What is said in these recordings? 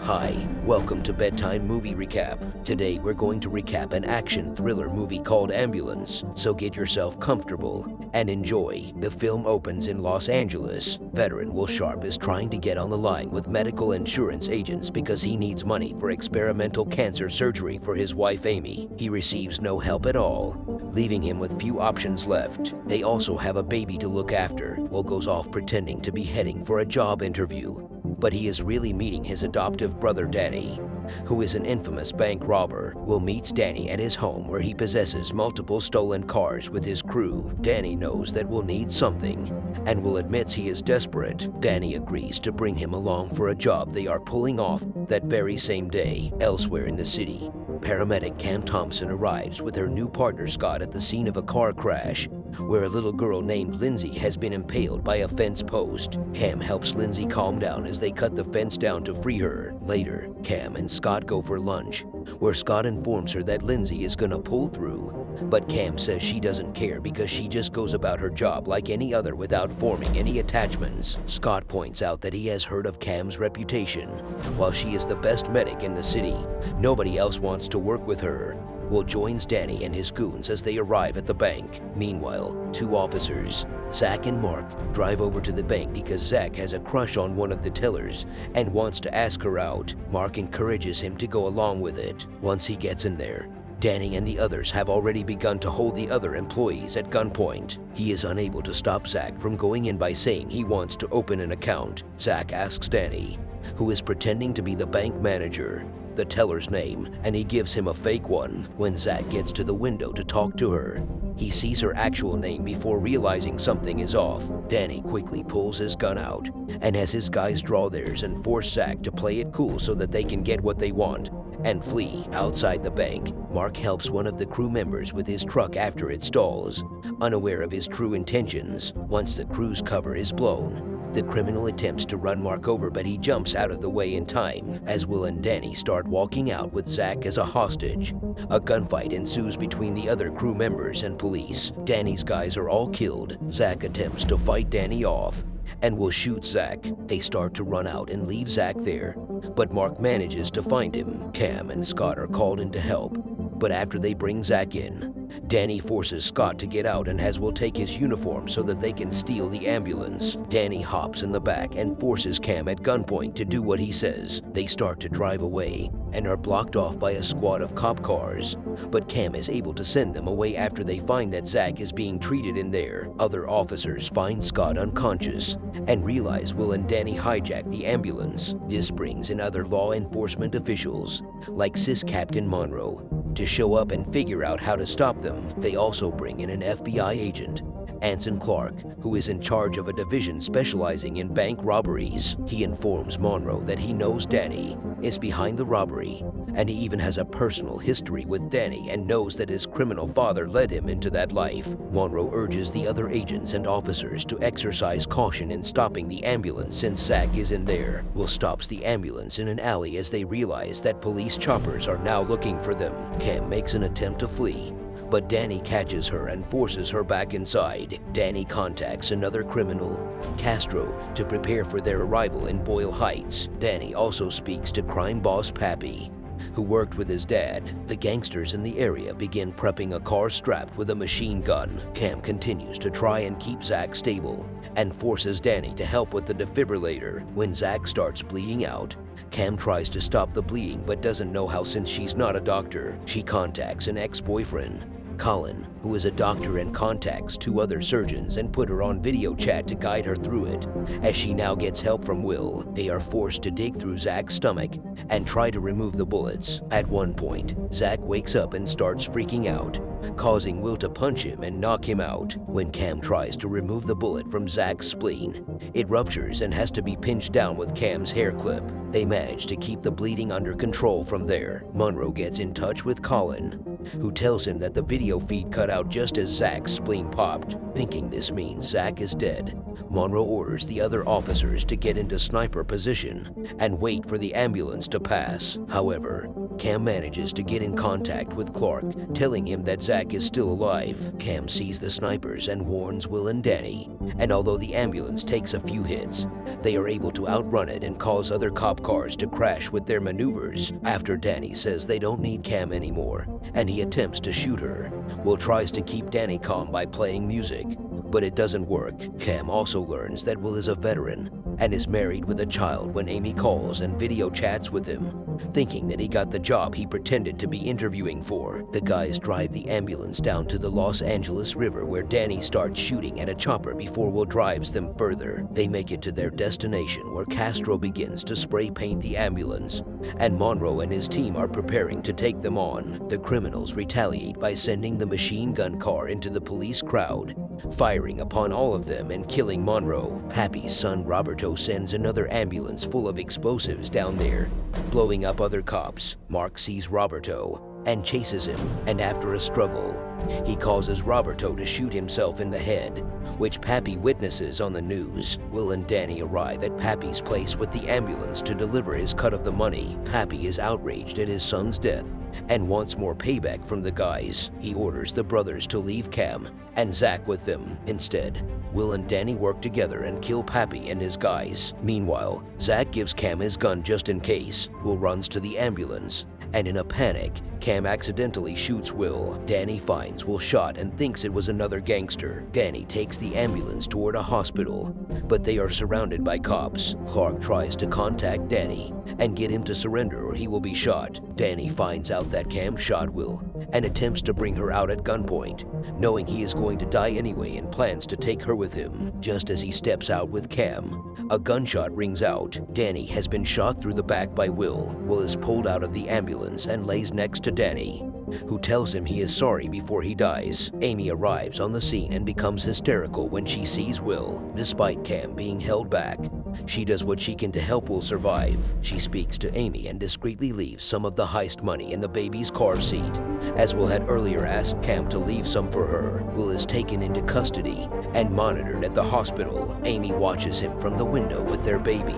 Hi, welcome to Bedtime Movie Recap. Today we're going to recap an action thriller movie called Ambulance, so get yourself comfortable and enjoy. The film opens in Los Angeles. Veteran Will Sharp is trying to get on the line with medical insurance agents because he needs money for experimental cancer surgery for his wife Amy. He receives no help at all, leaving him with few options left. They also have a baby to look after. Will goes off pretending to be heading for a job interview, but he is really meeting his adoptive brother Danny, who is an infamous bank robber. Will meets Danny at his home where he possesses multiple stolen cars with his crew. Danny knows that Will needs something, and Will admits he is desperate. Danny agrees to bring him along for a job they are pulling off that very same day. Elsewhere in the city, paramedic Cam Thompson arrives with her new partner Scott at the scene of a car crash where a little girl named Lindsay has been impaled by a fence post. Cam helps Lindsay calm down as they cut the fence down to free her. Later, Cam and Scott go for lunch, where Scott informs her that Lindsay is gonna pull through, but Cam says she doesn't care because she just goes about her job like any other without forming any attachments. Scott points out that he has heard of Cam's reputation. While she is the best medic in the city, nobody else wants to work with her. Will joins Danny and his goons as they arrive at the bank. Meanwhile, two officers, Zach and Mark, drive over to the bank because Zach has a crush on one of the tellers and wants to ask her out. Mark encourages him to go along with it. Once he gets in there, Danny and the others have already begun to hold the other employees at gunpoint. He is unable to stop Zach from going in by saying he wants to open an account. Zach asks Danny, who is pretending to be the bank manager, the teller's name, and he gives him a fake one. When Zach gets to the window to talk to her, he sees her actual name before realizing something is off. Danny quickly pulls his gun out and has his guys draw theirs and force Zach to play it cool so that they can get what they want and flee. Outside the bank, Mark helps one of the crew members with his truck after it stalls, unaware of his true intentions. Once the crew's cover is blown, the criminal attempts to run Mark over, but he jumps out of the way in time as Will and Danny start walking out with Zach as a hostage. A gunfight ensues between the other crew members and police. Danny's guys are all killed. Zach attempts to fight Danny off and will shoot Zach. They start to run out and leave Zach there, but Mark manages to find him. Cam and Scott are called in to help, but after they bring Zach in, Danny forces Scott to get out and has Will take his uniform so that they can steal the ambulance. Danny hops in the back and forces Cam at gunpoint to do what he says. They start to drive away and are blocked off by a squad of cop cars, but Cam is able to send them away after they find that Zach is being treated in there. Other officers find Scott unconscious and realize Will and Danny hijacked the ambulance. This brings in other law enforcement officials, like Sis Captain Monroe, to show up and figure out how to stop them. They also bring in an FBI agent, Anson Clark, who is in charge of a division specializing in bank robberies. He informs Monroe that he knows Danny is behind the robbery, and he even has a personal history with Danny and knows that his criminal father led him into that life. Monroe urges the other agents and officers to exercise caution in stopping the ambulance since Zach is in there. Will stops the ambulance in an alley as they realize that police choppers are now looking for them. Cam makes an attempt to flee, but Danny catches her and forces her back inside. Danny contacts another criminal, Castro, to prepare for their arrival in Boyle Heights. Danny also speaks to crime boss Pappy, who worked with his dad. The gangsters in the area begin prepping a car strapped with a machine gun. Cam continues to try and keep Zach stable and forces Danny to help with the defibrillator. When Zach starts bleeding out, Cam tries to stop the bleeding but doesn't know how since she's not a doctor. She contacts an ex-boyfriend, Colin, who is a doctor, and contacts two other surgeons and put her on video chat to guide her through it. As she now gets help from Will, they are forced to dig through Zach's stomach and try to remove the bullets. At one point, Zach wakes up and starts freaking out, causing Will to punch him and knock him out. When Cam tries to remove the bullet from Zach's spleen, it ruptures and has to be pinched down with Cam's hair clip. They manage to keep the bleeding under control from there. Monroe gets in touch with Colin, who tells him that the video feed cut out just as Zach's spleen popped. Thinking this means Zach is dead, Monroe orders the other officers to get into sniper position and wait for the ambulance to pass. However, Cam manages to get in contact with Clark, telling him that Zach is still alive. Cam sees the snipers and warns Will and Danny, and although the ambulance takes a few hits, they are able to outrun it and cause other cop cars to crash with their maneuvers. After Danny says they don't need Cam anymore, and he attempts to shoot her, Will tries to keep Danny calm by playing music, but it doesn't work. Cam also learns that Will is a veteran and is married with a child when Amy calls and video chats with him. Thinking that he got the job he pretended to be interviewing for, the guys drive the ambulance down to the Los Angeles River where Danny starts shooting at a chopper before Will drives them further. They make it to their destination where Castro begins to spray paint the ambulance, and Monroe and his team are preparing to take them on. The criminals retaliate by sending the machine gun car into the police crowd, firing upon all of them and killing Monroe. Pappy's son Roberto sends another ambulance full of explosives down there, blowing up other cops. Mark sees Roberto and chases him, and after a struggle, he causes Roberto to shoot himself in the head, which Pappy witnesses on the news. Will and Danny arrive at Pappy's place with the ambulance to deliver his cut of the money. Pappy is outraged at his son's death and wants more payback from the guys. He orders the brothers to leave Cam and Zach with them. Instead, Will and Danny work together and kill Pappy and his guys. Meanwhile, Zach gives Cam his gun just in case. Will runs to the ambulance, and in a panic, Cam accidentally shoots Will. Danny finds Will shot and thinks it was another gangster. Danny takes the ambulance toward a hospital, but they are surrounded by cops. Clark tries to contact Danny and get him to surrender or he will be shot. Danny finds out that Cam shot Will and attempts to bring her out at gunpoint, knowing he is going to die anyway and plans to take her with him. Just as he steps out with Cam, a gunshot rings out. Danny has been shot through the back by Will. Will is pulled out of the ambulance and lays next to Danny, who tells him he is sorry before he dies. Amy arrives on the scene and becomes hysterical when she sees Will. Despite Cam being held back, she does what she can to help Will survive. She speaks to Amy and discreetly leaves some of the heist money in the baby's car seat, as Will had earlier asked Cam to leave some for her. Will is taken into custody and monitored at the hospital. Amy watches him from the window with their baby,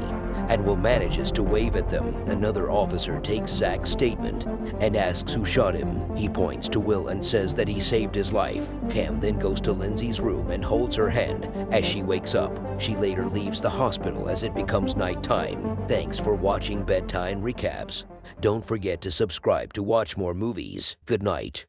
and Will manages to wave at them. Another officer takes Zach's statement and asks who shot him. He points to Will and says that he saved his life. Cam then goes to Lindsay's room and holds her hand as she wakes up. She later leaves the hospital as it becomes nighttime. Thanks for watching Bedtime Recaps. Don't forget to subscribe to watch more movies. Good night.